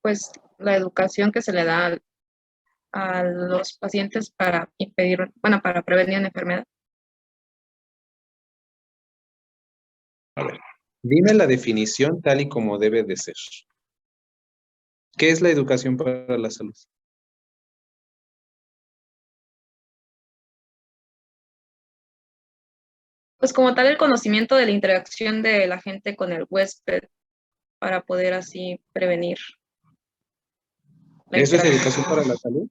pues la educación que se le da a los pacientes para impedir, bueno, para prevenir una enfermedad. A ver, dime la definición tal y como debe de ser. ¿Qué es la educación para la salud? Pues como tal el conocimiento de la interacción de la gente con el huésped para poder así prevenir la ¿Eso es interacción. educación para la salud?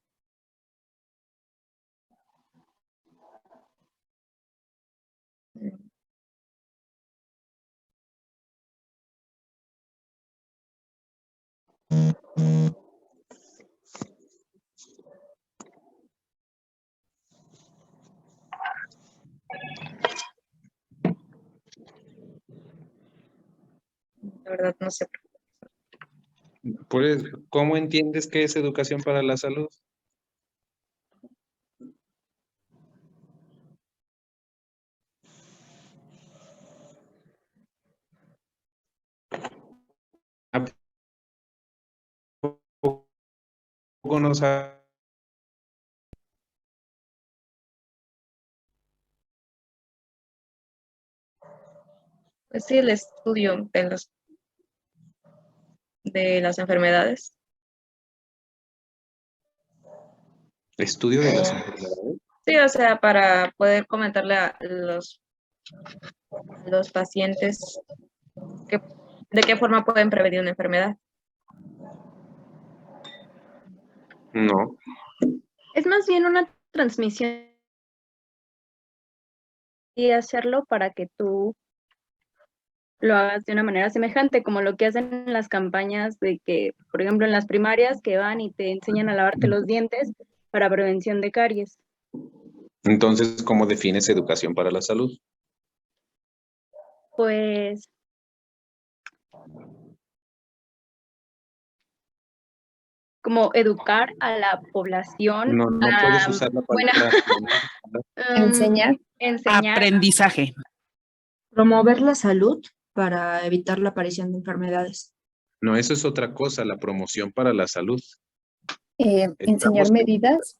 La verdad no sé. Pues, ¿cómo entiendes que es educación para la salud? ¿A poco no sabes? Pues sí, el estudio de las enfermedades. Estudio de las enfermedades. Sí, o sea, para poder comentarle a los pacientes que, de qué forma pueden prevenir una enfermedad. No. Es más bien una transmisión y hacerlo para que tú lo hagas de una manera semejante, como lo que hacen en las campañas de que, por ejemplo, en las primarias que van y te enseñan a lavarte los dientes para prevención de caries. Entonces, ¿cómo defines educación para la salud? Pues como educar a la población No, no puedes usar la bueno, palabra. Enseñar. enseñar. Aprendizaje. Promover la salud para evitar la aparición de enfermedades. No, eso es otra cosa, la promoción para la salud. Enseñar Estamos- medidas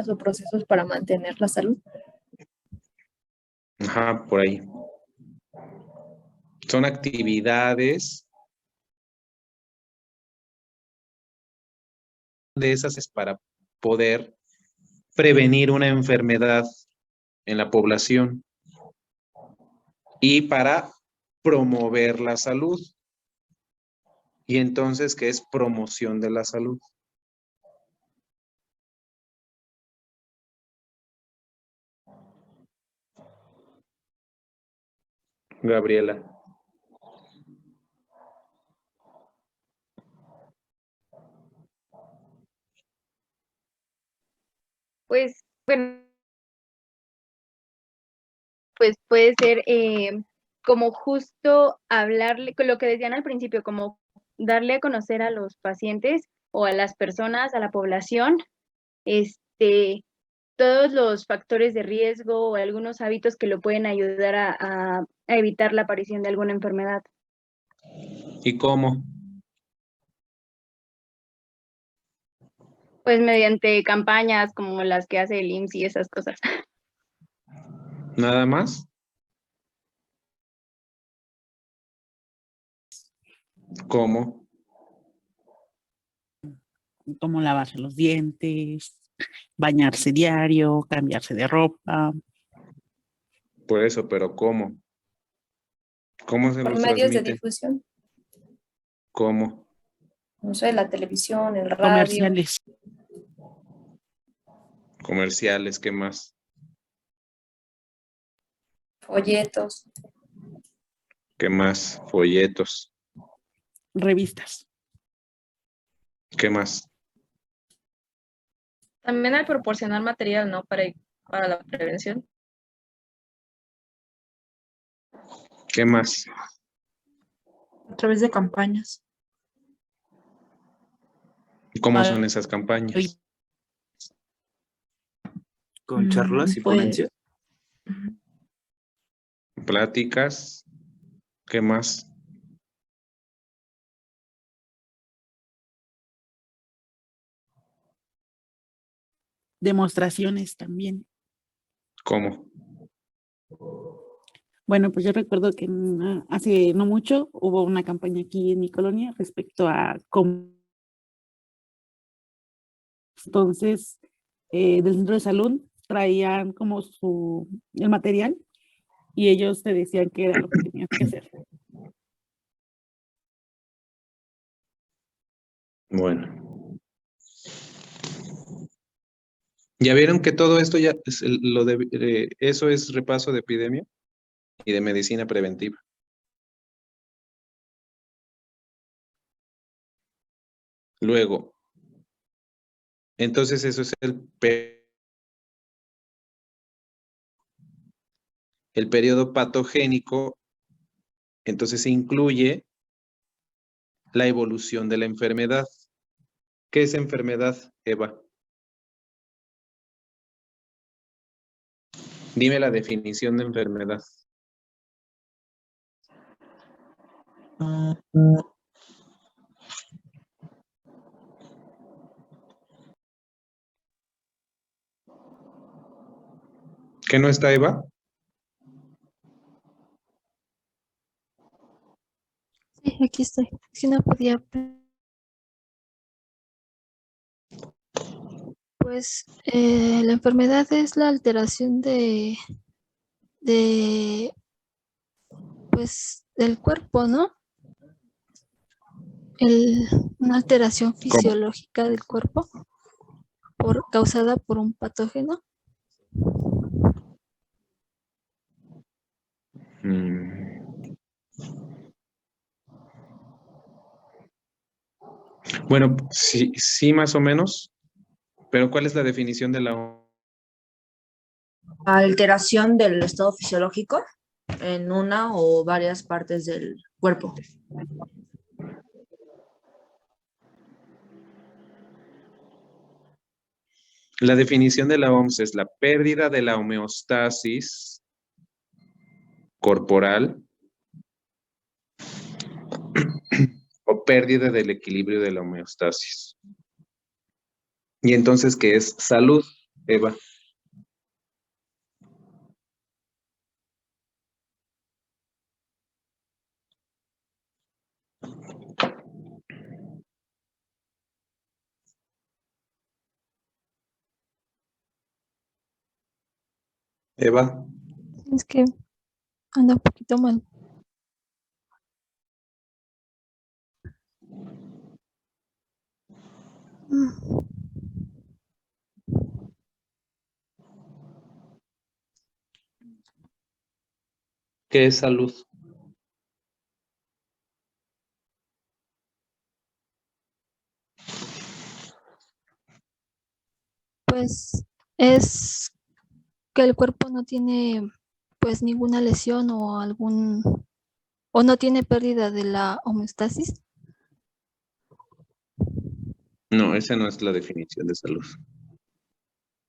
o procesos para mantener la salud. Ajá, por ahí. Son actividades de esas es para poder prevenir una enfermedad en la población y para promover la salud. Y entonces, ¿qué es promoción de la salud? Gabriela. Pues, bueno, pues puede ser como justo hablarle, con lo que decían al principio, como darle a conocer a los pacientes o a las personas, a la población, todos los factores de riesgo o algunos hábitos que lo pueden ayudar a evitar la aparición de alguna enfermedad. ¿Y cómo? Pues mediante campañas como las que hace el IMSS y esas cosas. ¿Nada más? ¿Cómo? Como lavarse los dientes, bañarse diario, cambiarse de ropa. Por eso, pero ¿cómo? ¿Cómo se Por los medios de transmite? difusión. ¿Cómo? No sé, la televisión, el radio, Comerciales. Comerciales, ¿qué más? folletos. ¿Qué más? Folletos. Revistas. ¿Qué más? También hay proporcionar material, ¿no? Para la prevención. ¿Qué más? A través de campañas. ¿Y cómo son esas campañas? Con charlas y Pues, ponencias. Pláticas. ¿Qué más? demostraciones también. ¿Cómo? Bueno, pues yo recuerdo que hace no mucho hubo una campaña aquí en mi colonia respecto a cómo. Entonces, del centro de salud traían como el material y ellos te decían qué era lo que tenías que hacer. Bueno. ¿Ya vieron que todo esto ya eso es repaso de epidemia y de medicina preventiva? Luego, entonces eso es el periodo patogénico, entonces se incluye la evolución de la enfermedad. ¿Qué es enfermedad, Eva? Dime la definición de enfermedad. ¿Qué no está, Eva? Sí, aquí estoy. Si no podía, pues la enfermedad es la alteración de, pues, del cuerpo, ¿no? Una alteración ¿Cómo? fisiológica del cuerpo causada por un patógeno. Mm. Bueno, sí, sí, más o menos, pero ¿cuál es la definición de la Alteración del estado fisiológico en una o varias partes del cuerpo. La definición de la OMS es la pérdida de la homeostasis corporal o pérdida del equilibrio de la homeostasis. Y entonces, ¿qué es salud, Eva? Eva, Es que anda un poquito mal. Mm, ¿qué es salud? Pues es que el cuerpo no tiene pues ninguna lesión o no tiene pérdida de la homeostasis. No, esa no es la definición de salud.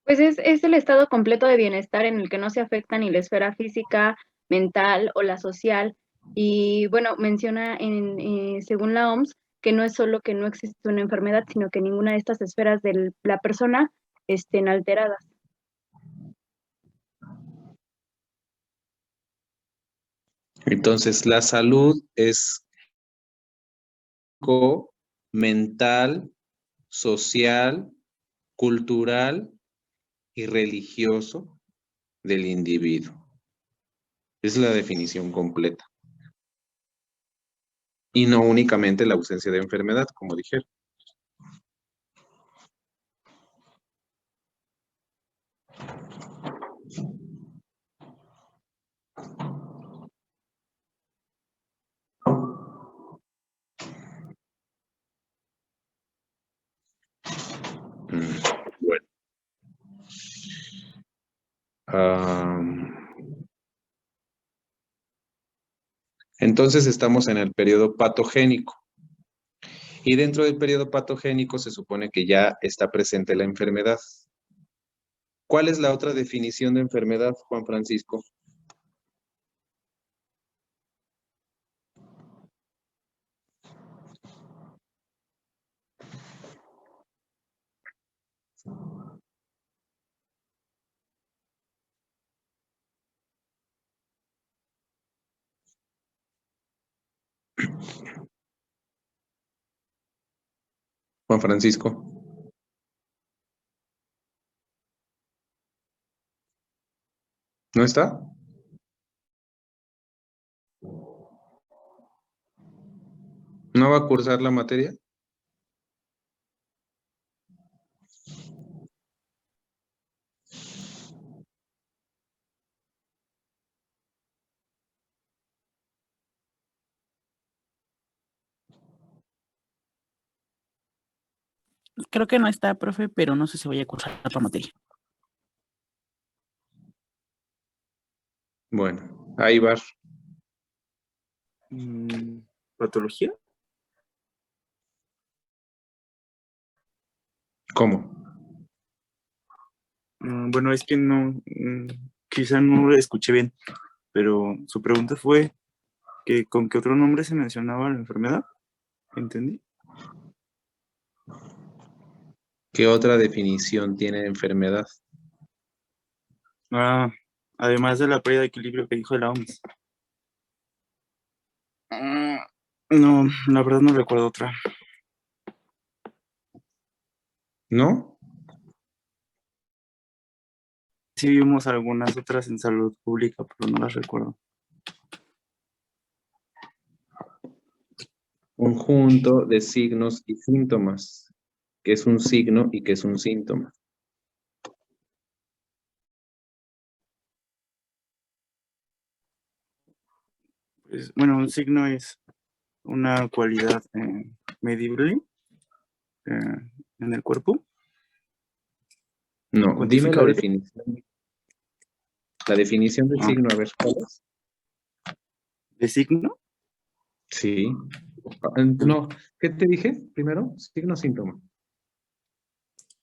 Pues es el estado completo de bienestar en el que no se afecta ni la esfera física, mental o la social. Y bueno, menciona según la OMS que no es solo que no existe una enfermedad, sino que ninguna de estas esferas de la persona estén alteradas. Entonces, la salud es mental, social, cultural y religioso del individuo. Es la definición completa. Y no únicamente la ausencia de enfermedad, como dijeron. Bueno. Entonces estamos en el periodo patogénico. Y dentro del periodo patogénico se supone que ya está presente la enfermedad. ¿Cuál es la otra definición de enfermedad, Juan Francisco? Juan Francisco. ¿No está? ¿No va a cursar la materia? Creo que no está, profe, pero no sé si voy a cursar otra materia. Bueno, ahí va. ¿Patología? ¿Cómo? Bueno, es que no, quizá no lo escuché bien, pero su pregunta fue que con qué otro nombre se mencionaba la enfermedad. ¿Entendí? ¿Qué otra definición tiene de enfermedad? Además de la pérdida de equilibrio que dijo la OMS. No, la verdad no recuerdo otra. ¿No? Sí vimos algunas otras en salud pública, pero no las recuerdo. Conjunto de signos y síntomas. ¿Qué es un signo y qué es un síntoma? Pues, bueno, un signo es una cualidad medible en el cuerpo, No, dime la cuantificable. definición. La definición de Ah, signo, a ver, ¿cuál es? ¿de signo? Sí. No, ¿qué te dije primero? Signo, síntoma.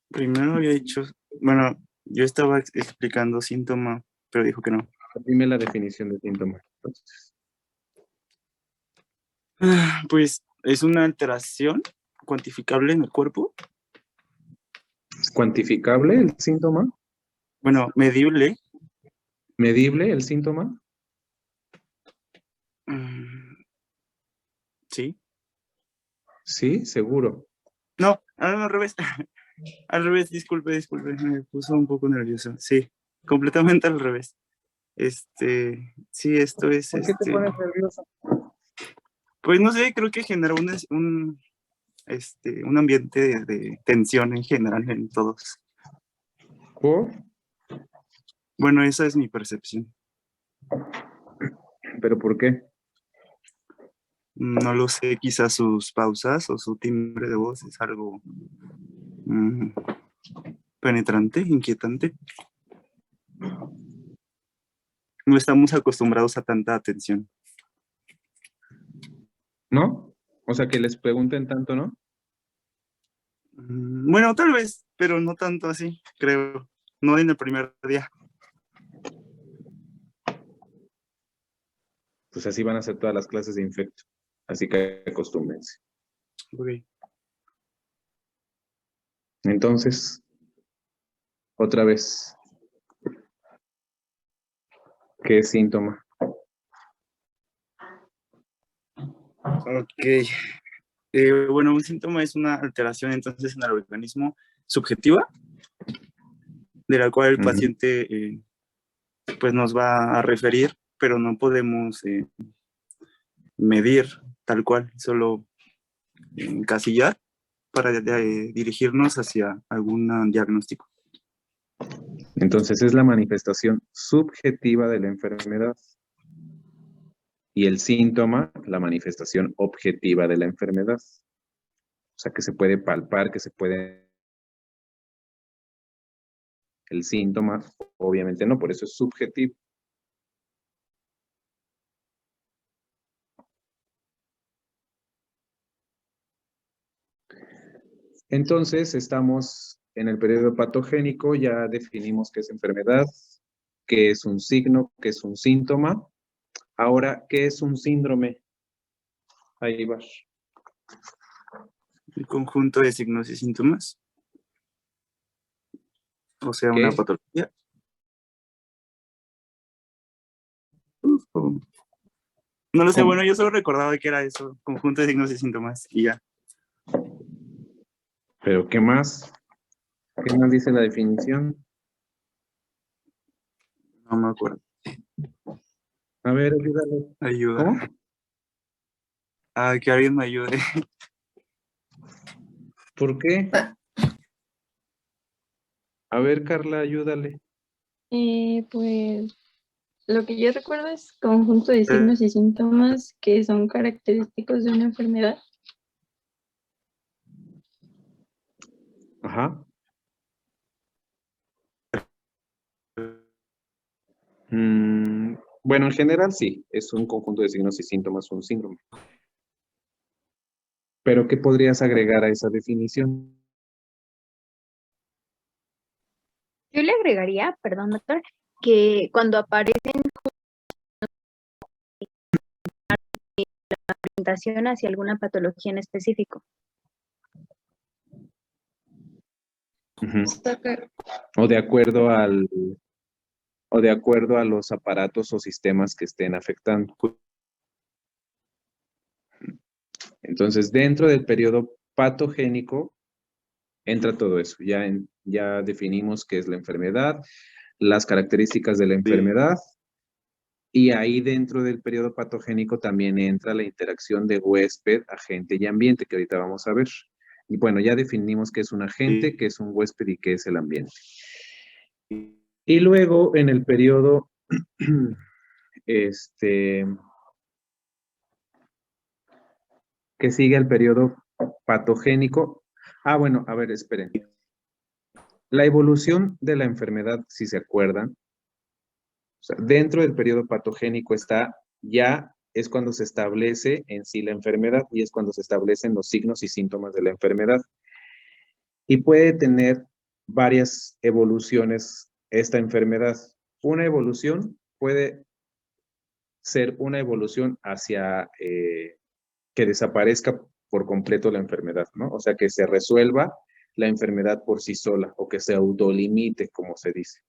Primero había dicho, bueno, yo estaba explicando síntoma, pero dijo que no. Dime la definición de síntoma. Entonces, Pues es una alteración cuantificable en el cuerpo, ¿es cuantificable el síntoma? bueno, medible. ¿Medible el síntoma? mm, Sí. Sí, seguro. No, al revés. Al revés, disculpe, me puso un poco nervioso. Sí, completamente al revés. Sí, esto es, ¿Por qué te pones nervioso? pues no sé, creo que genera un ambiente de tensión en general en todos. ¿Por? Bueno, esa es mi percepción. ¿Pero por qué? No lo sé, quizás sus pausas o su timbre de voz es algo mm, penetrante, inquietante. No estamos acostumbrados a tanta atención. ¿No? O sea, que les pregunten tanto, ¿no? Bueno, tal vez, pero no tanto así, creo. No en el primer día. Pues así van a ser todas las clases de infecto. Así que acostúmbrense. Ok. Entonces, otra vez, ¿qué es síntoma? Ok. Bueno, un síntoma es una alteración entonces en el organismo subjetiva, de la cual el Ujú. paciente pues nos va a referir, pero no podemos medir tal cual, solo encasillar para dirigirnos hacia algún diagnóstico. Entonces es la manifestación subjetiva de la enfermedad y el síntoma, la manifestación objetiva de la enfermedad. O sea, que se puede palpar, que se puede... El síntoma, obviamente no, por eso es subjetivo. Entonces, estamos en el periodo patogénico, ya definimos qué es enfermedad, qué es un signo, qué es un síntoma. Ahora, ¿qué es un síndrome? Ahí va. Un conjunto de signos y síntomas, o sea, una ¿Qué? patología. No lo sé, ¿Cómo? bueno, yo solo recordaba que era eso, conjunto de signos y síntomas, y ya. ¿Pero qué más? ¿Qué más dice la definición? No me acuerdo. A ver, ayúdale. Ayuda. ¿Cómo? Ah, que alguien me ayude. ¿Por qué? A ver, Carla, ayúdale. Pues lo que yo recuerdo es conjunto de signos y síntomas que son característicos de una enfermedad. Ajá. Bueno, en general sí, es un conjunto de signos y síntomas, un síndrome. Pero ¿qué podrías agregar a esa definición? Yo le agregaría, perdón, doctor, que cuando aparecen orientación hacia alguna patología en específico. Ujú. Sacar- O de acuerdo o de acuerdo a los aparatos o sistemas que estén afectando. Entonces, dentro del periodo patogénico entra todo eso. Ya definimos qué es la enfermedad, las características de la enfermedad, y ahí dentro del periodo patogénico también entra la interacción de huésped, agente y ambiente, que ahorita vamos a ver. Y bueno, ya definimos qué es un agente, qué es un huésped y qué es el ambiente. Y luego en el periodo, este, que sigue el periodo patogénico. Ah, bueno, a ver, esperen. La evolución de la enfermedad, si se acuerdan, o sea, dentro del periodo patogénico ya es cuando se establece en sí la enfermedad y es cuando se establecen los signos y síntomas de la enfermedad. Y puede tener varias evoluciones esta enfermedad. Una evolución puede ser una evolución hacia que desaparezca por completo la enfermedad, ¿no? O sea, que se resuelva la enfermedad por sí sola o que se autolimite, como se dice.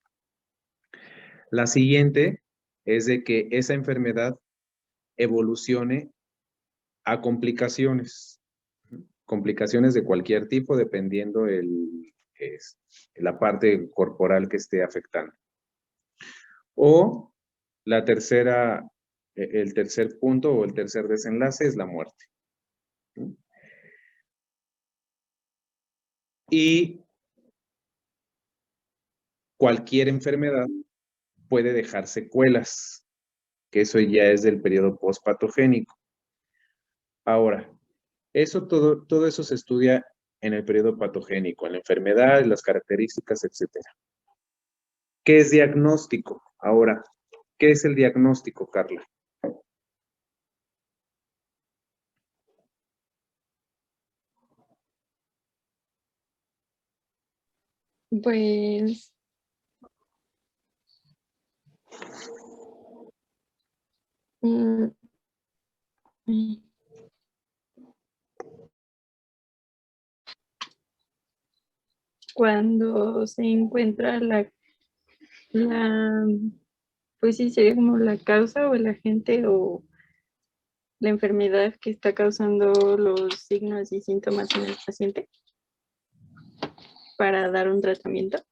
La siguiente es de que esa enfermedad evolucione a complicaciones de cualquier tipo, dependiendo la parte corporal que esté afectando. O el tercer punto o el tercer desenlace es la muerte. Y cualquier enfermedad puede dejar secuelas, que eso ya es del periodo postpatogénico. Ahora, todo eso se estudia en el periodo patogénico, en la enfermedad, las características, etcétera. ¿Qué es diagnóstico? Ahora, ¿qué es el diagnóstico, Carla? Pues mm, mm, cuando se encuentra la, pues sí, sería como la causa o el agente o la enfermedad que está causando los signos y síntomas en el paciente para dar un tratamiento.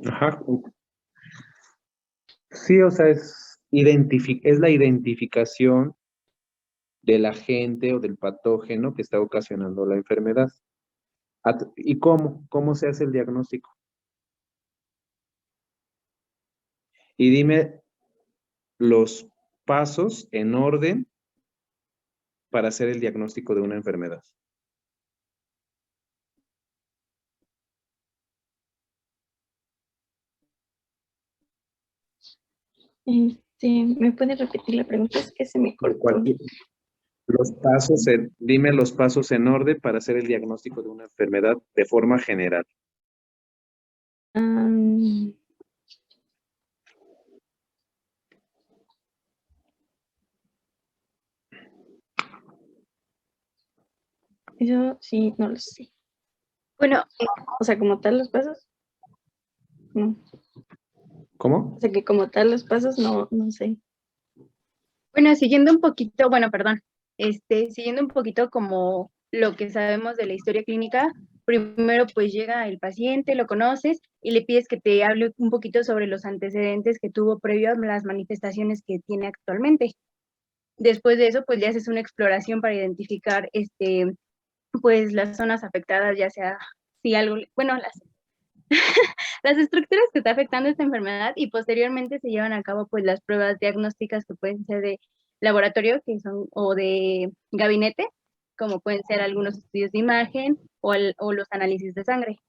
Ajá. Sí, o sea, es la identificación del agente o del patógeno que está ocasionando la enfermedad. ¿Y cómo se hace el diagnóstico? Y dime los pasos en orden para hacer el diagnóstico de una enfermedad. ¿Me puede repetir la pregunta? Es que se me De cortó. dime los pasos en orden para hacer el diagnóstico de una enfermedad de forma general. Am, Eso sí, no lo sé. Bueno, o sea, como tal los pasos. No. ¿Cómo? O sea que como tal los pasos no sé. Bueno, siguiendo un poquito, bueno, perdón, siguiendo un poquito como lo que sabemos de la historia clínica, primero pues llega el paciente, lo conoces y le pides que te hable un poquito sobre los antecedentes que tuvo previo a las manifestaciones que tiene actualmente. Después de eso, pues le haces una exploración para identificar, pues las zonas afectadas, ya sea si algo, bueno, las estructuras que está afectando esta enfermedad y posteriormente se llevan a cabo pues las pruebas diagnósticas que pueden ser de laboratorio que son, o de gabinete, como pueden ser algunos estudios de imagen o los análisis de sangre.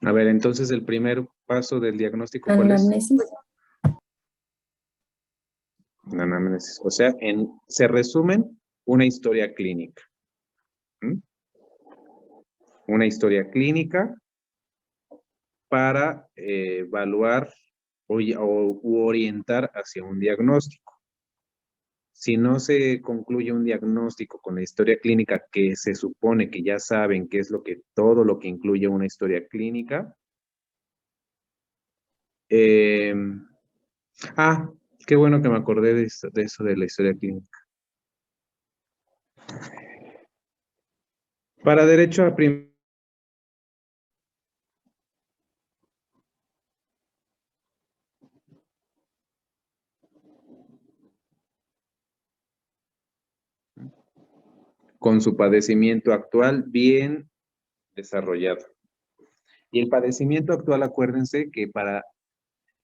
A ver, entonces el primer paso del diagnóstico, ¿cuál es? Anamnesis. La anamnesis. O sea, se resumen una historia clínica. ¿Mm? Una historia clínica para evaluar u orientar hacia un diagnóstico. Si no se concluye un diagnóstico con la historia clínica, que se supone que ya saben qué es todo lo que incluye una historia clínica. Qué bueno que me acordé de eso de la historia clínica. Para derecho a con su padecimiento actual bien desarrollado. Y el padecimiento actual, acuérdense que para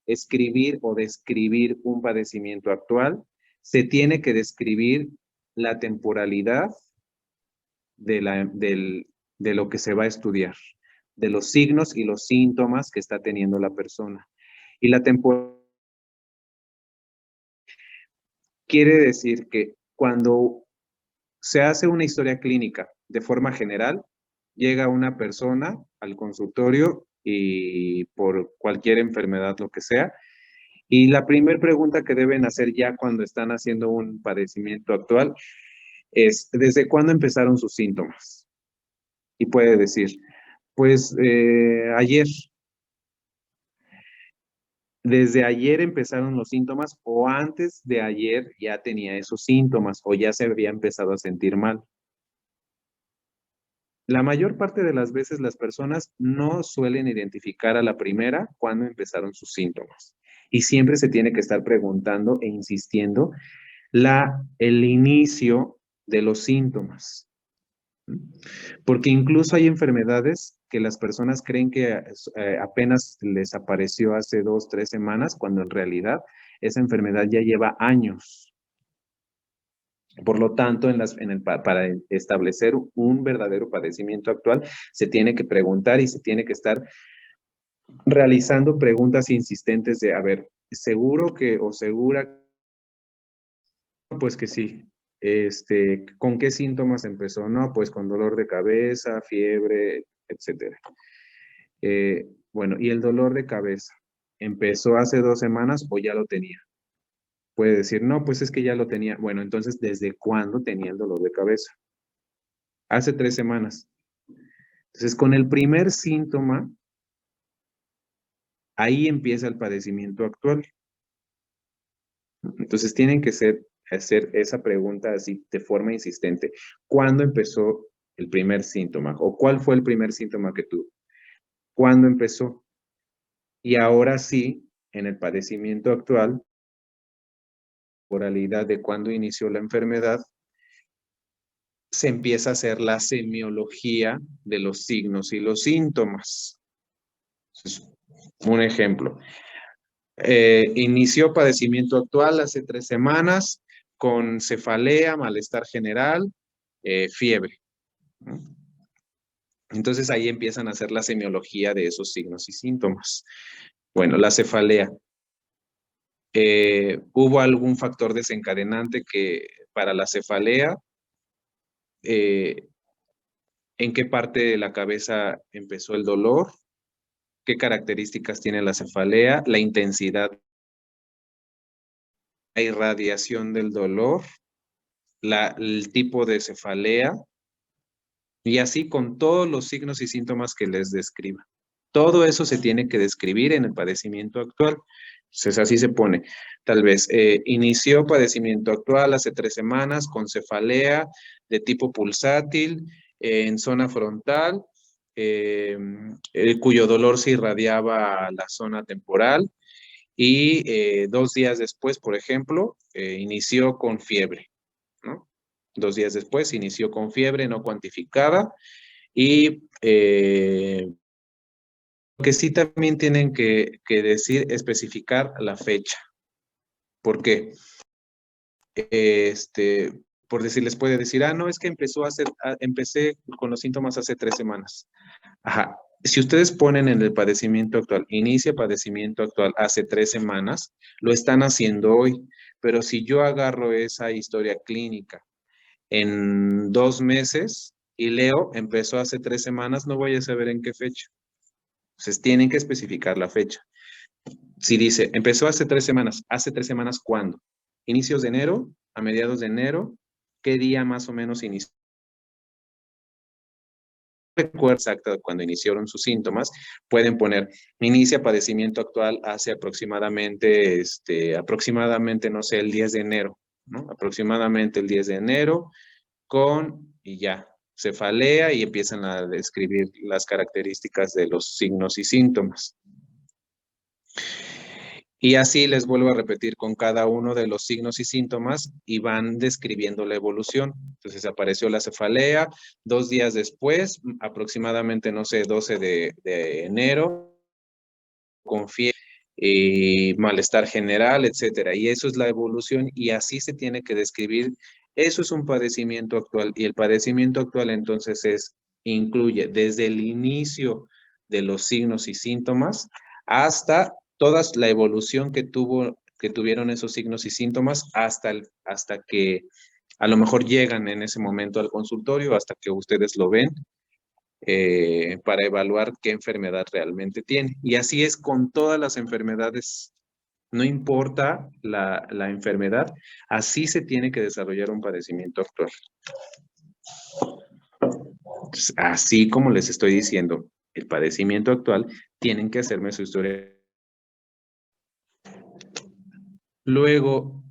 escribir o describir un padecimiento actual, se tiene que describir la temporalidad de lo que se va a estudiar, de los signos y los síntomas que está teniendo la persona. Y la temporalidad quiere decir que cuando se hace una historia clínica de forma general, llega una persona al consultorio y por cualquier enfermedad, lo que sea, y la primera pregunta que deben hacer ya cuando están haciendo un padecimiento actual es, ¿desde cuándo empezaron sus síntomas? Y puede decir, pues ayer. Desde ayer empezaron los síntomas o antes de ayer ya tenía esos síntomas o ya se había empezado a sentir mal. La mayor parte de las veces las personas no suelen identificar a la primera cuándo empezaron sus síntomas. Y siempre se tiene que estar preguntando e insistiendo el inicio de los síntomas. Porque incluso hay enfermedades que las personas creen que apenas les apareció hace 2, 3 semanas, cuando en realidad esa enfermedad ya lleva años. Por lo tanto, para establecer un verdadero padecimiento actual, se tiene que preguntar y se tiene que estar realizando preguntas insistentes de, a ver, ¿seguro que o segura? Pues que sí. ¿Con qué síntomas empezó? No, pues con dolor de cabeza, fiebre, etcétera. Bueno, ¿y el dolor de cabeza? ¿Empezó hace 2 semanas o ya lo tenía? Puede decir, no, pues es que ya lo tenía. Bueno, entonces, ¿desde cuándo tenía el dolor de cabeza? Hace 3 semanas. Entonces, con el primer síntoma, ahí empieza el padecimiento actual. Entonces, tienen que hacer esa pregunta así de forma insistente. ¿Cuándo empezó el primer síntoma? ¿O cuál fue el primer síntoma que tuvo? ¿Cuándo empezó? Y ahora sí, en el padecimiento actual, temporalidad de cuándo inició la enfermedad, se empieza a hacer la semiología de los signos y los síntomas. Entonces, un ejemplo. Inició padecimiento actual hace 3 semanas con cefalea, malestar general, fiebre. Entonces ahí empiezan a hacer la semiología de esos signos y síntomas. Bueno, la cefalea. ¿Hubo algún factor desencadenante para la cefalea? ¿En qué parte de la cabeza empezó el dolor? ¿Qué características tiene la cefalea? La intensidad, la irradiación del dolor, el tipo de cefalea, y así con todos los signos y síntomas que les describa. Todo eso se tiene que describir en el padecimiento actual. Entonces así se pone. Tal vez inició padecimiento actual hace 3 semanas con cefalea de tipo pulsátil en zona frontal, cuyo dolor se irradiaba a la zona temporal y 2 días después, por ejemplo, inició con fiebre, ¿no? 2 días después inició con fiebre no cuantificada y lo que sí también tienen que decir, especificar la fecha. ¿Por qué? Por decir, les puede decir, no, es que empecé con los síntomas hace 3 semanas. Ajá. Si ustedes ponen en el padecimiento actual, inicia padecimiento actual hace 3 semanas, lo están haciendo hoy. Pero si yo agarro esa historia clínica en 2 meses y leo, empezó hace 3 semanas, no voy a saber en qué fecha. Entonces tienen que especificar la fecha. Si dice, empezó ¿hace 3 semanas cuándo? ¿Inicios de enero? ¿A mediados de enero? ¿Qué día más o menos inició? Recuerda exacto cuando iniciaron sus síntomas, pueden poner, inicia padecimiento actual hace aproximadamente, no sé, el 10 de enero, ¿no? Aproximadamente el 10 de enero y ya, cefalea y empiezan a describir las características de los signos y síntomas. Y así les vuelvo a repetir con cada uno de los signos y síntomas y van describiendo la evolución. Entonces apareció la cefalea, 2 días después, aproximadamente, no sé, 12 de enero, con fiebre y malestar general, etcétera. Y eso es la evolución y así se tiene que describir. Eso es un padecimiento actual y el padecimiento actual entonces incluye desde el inicio de los signos y síntomas hasta toda la evolución que tuvieron esos signos y síntomas hasta que a lo mejor llegan en ese momento al consultorio, hasta que ustedes lo ven, para evaluar qué enfermedad realmente tiene. Y así es con todas las enfermedades, no importa la enfermedad, así se tiene que desarrollar un padecimiento actual. Entonces, así como les estoy diciendo, el padecimiento actual, tienen que hacerme su historia. Luego,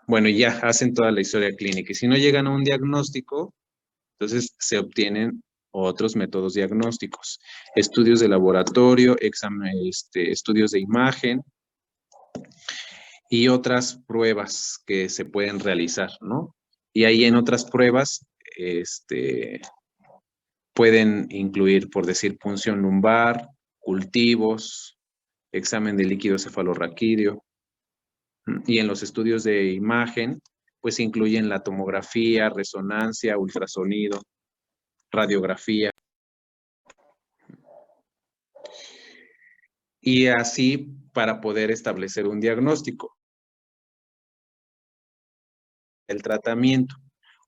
bueno, ya hacen toda la historia clínica. Y si no llegan a un diagnóstico, entonces se obtienen otros métodos diagnósticos, estudios de laboratorio, estudios de imagen y otras pruebas que se pueden realizar, ¿no? Y ahí en otras pruebas, pueden incluir, por decir, punción lumbar, cultivos, examen de líquido cefalorraquídeo. Y en los estudios de imagen, pues incluyen la tomografía, resonancia, ultrasonido, radiografía. Y así para poder establecer un diagnóstico. El tratamiento.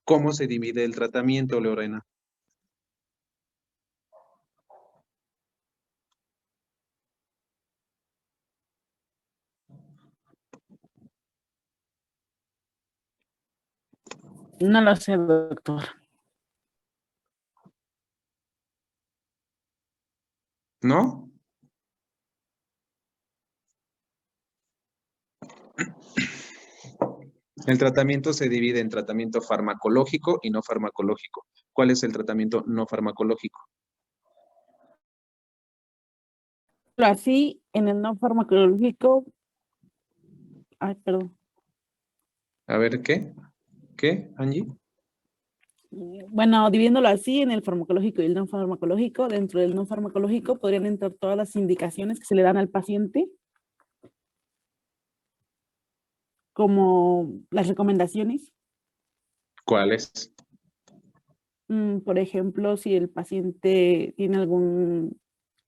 ¿Cómo se divide el tratamiento, Lorena? No lo sé, doctor. ¿No? El tratamiento se divide en tratamiento farmacológico y no farmacológico. ¿Cuál es el tratamiento no farmacológico? Pero así, en el no farmacológico, ay, perdón. A ver, ¿qué? ¿Qué, Angie? Bueno, dividiéndolo así en el farmacológico y el no farmacológico, dentro del no farmacológico podrían entrar todas las indicaciones que se le dan al paciente, como las recomendaciones. ¿Cuáles? Por ejemplo, si el paciente tiene algún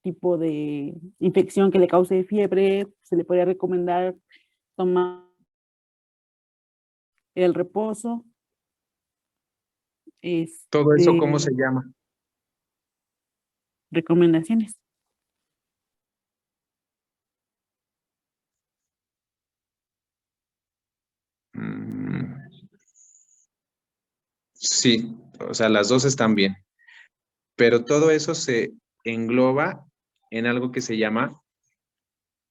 tipo de infección que le cause fiebre, se le podría recomendar tomar el reposo. ¿Todo eso cómo se llama? Recomendaciones. Sí, o sea, las dos están bien. Pero todo eso engloba en algo que se llama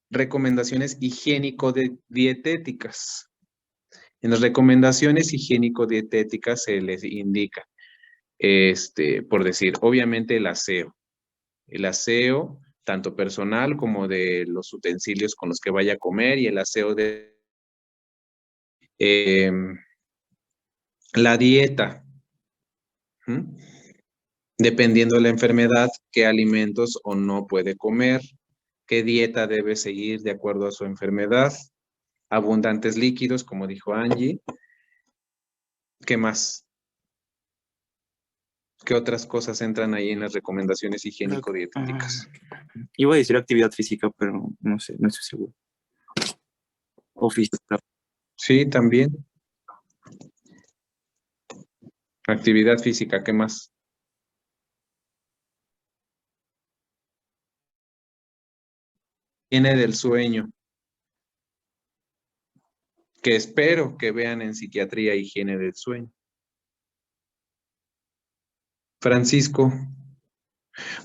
recomendaciones higiénico-dietéticas. En las recomendaciones higiénico-dietéticas se les indica, por decir, obviamente el aseo. El aseo, tanto personal como de los utensilios con los que vaya a comer, y el aseo de la dieta. ¿Mm? Dependiendo de la enfermedad, qué alimentos o no puede comer, qué dieta debe seguir de acuerdo a su enfermedad, abundantes líquidos, como dijo Angie. ¿Qué más? ¿Qué otras cosas entran ahí en las recomendaciones higiénico-dietéticas? Iba a decir actividad física, pero no sé, no estoy seguro. O física. Sí, también. Actividad física, ¿qué más? Higiene del sueño, que espero que vean en psiquiatría higiene del sueño. Francisco.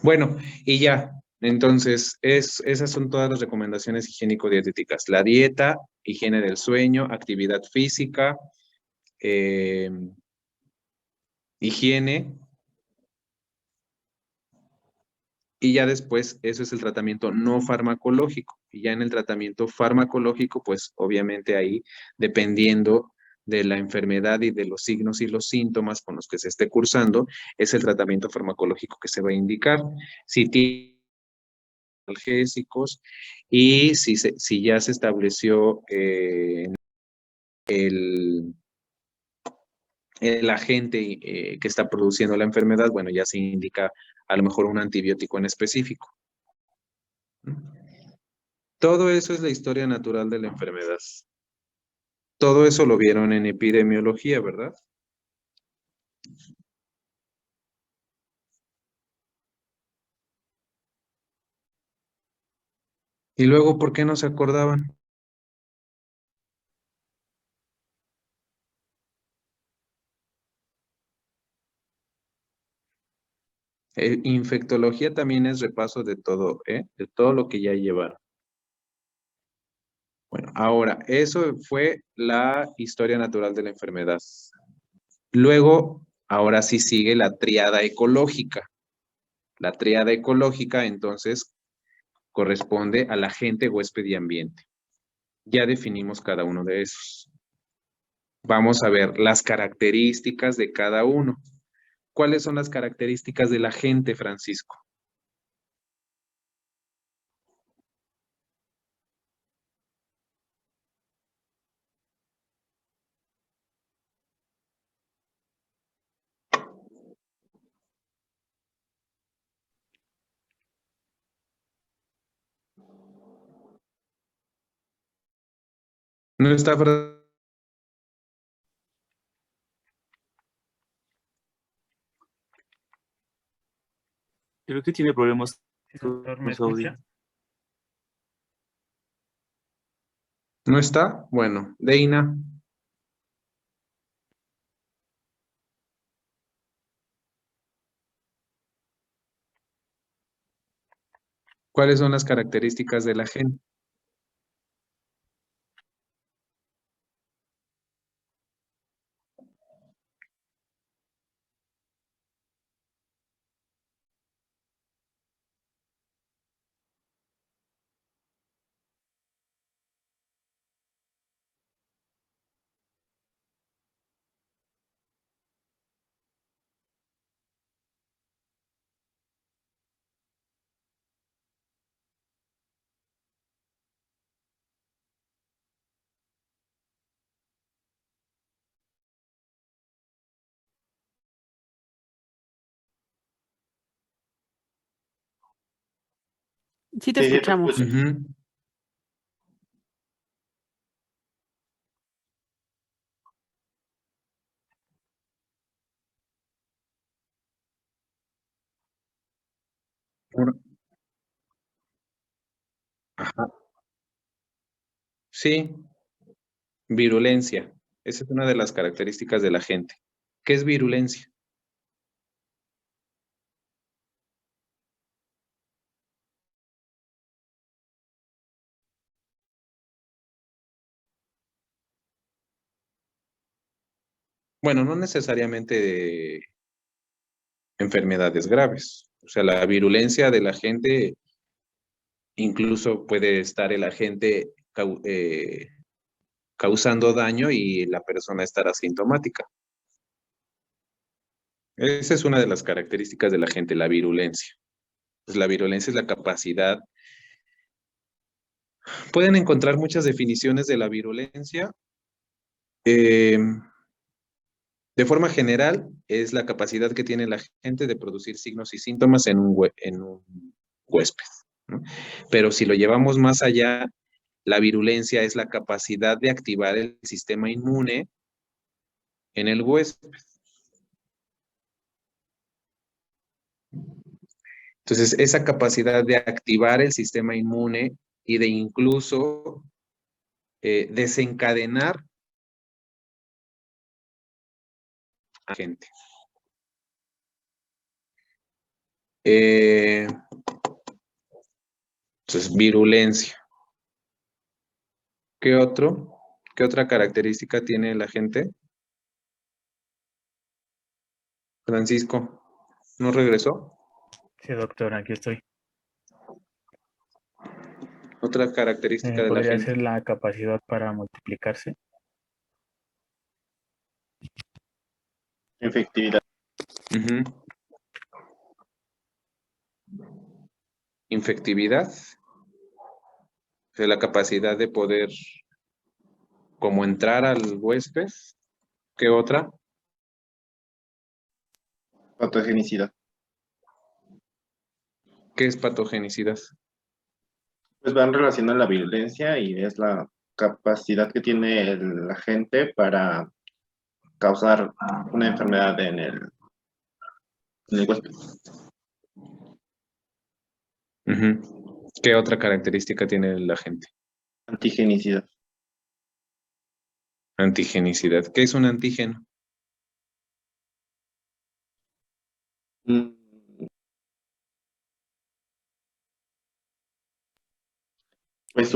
Bueno, y ya, entonces, esas son todas las recomendaciones higiénico-dietéticas. La dieta, higiene del sueño, actividad física, higiene, y ya después eso es el tratamiento no farmacológico. Y ya en el tratamiento farmacológico, pues obviamente ahí, dependiendo de la enfermedad y de los signos y los síntomas con los que se esté cursando, es el tratamiento farmacológico que se va a indicar. Si tiene analgésicos, y si ya se estableció el agente que está produciendo la enfermedad, bueno, ya se indica a lo mejor un antibiótico en específico. Todo eso es la historia natural de la enfermedad. Todo eso lo vieron en epidemiología, ¿verdad? Y luego, ¿por qué no se acordaban? Infectología también es repaso de todo, de todo lo que ya llevaron. Bueno, ahora, eso fue la historia natural de la enfermedad. Luego, ahora sí sigue la tríada ecológica. La tríada ecológica, entonces, corresponde al agente, huésped y ambiente. Ya definimos cada uno de esos. Vamos a ver las características de cada uno. ¿Cuáles son las características del agente, Francisco? No está Creo que tiene problemas Doctor, ¿me con su audio. escucha? ¿No está? Bueno, Deina. ¿Cuáles son las características del agente? Sí te Sí, sí, te escuchamos. escucho. Ujú. Por- Ajá. Sí, virulencia. Esa es una de las características del agente. ¿Qué es virulencia? Bueno, no necesariamente de enfermedades graves. O sea, la virulencia del agente, incluso puede estar el agente causando daño y la persona estar asintomática. Esa es una de las características del agente, la virulencia. Pues la virulencia es la capacidad. Pueden encontrar muchas definiciones de la virulencia. De forma general, es la capacidad que tiene la gente de producir signos y síntomas en un huésped, ¿no? Pero si lo llevamos más allá, la virulencia es la capacidad de activar el sistema inmune en el huésped. Entonces, esa capacidad de activar el sistema inmune y de incluso desencadenar a gente. Entonces, virulencia. ¿Qué otra característica tiene la gente? Francisco, ¿no regresó? Sí, doctor, aquí estoy. Otra característica de la ¿Podría gente. ser la capacidad para multiplicarse? Efectividad. Ujú. Infectividad. O sea, la capacidad de poder como entrar al huésped. ¿Qué otra? Patogenicidad. ¿Qué es patogenicidad? Pues va en relación a la violencia y es la capacidad que tiene el agente para causar una enfermedad en el huésped. Ujú. ¿Qué otra característica tiene la gente? Antigenicidad. Antigenicidad. ¿Qué es un antígeno? Mm, Pues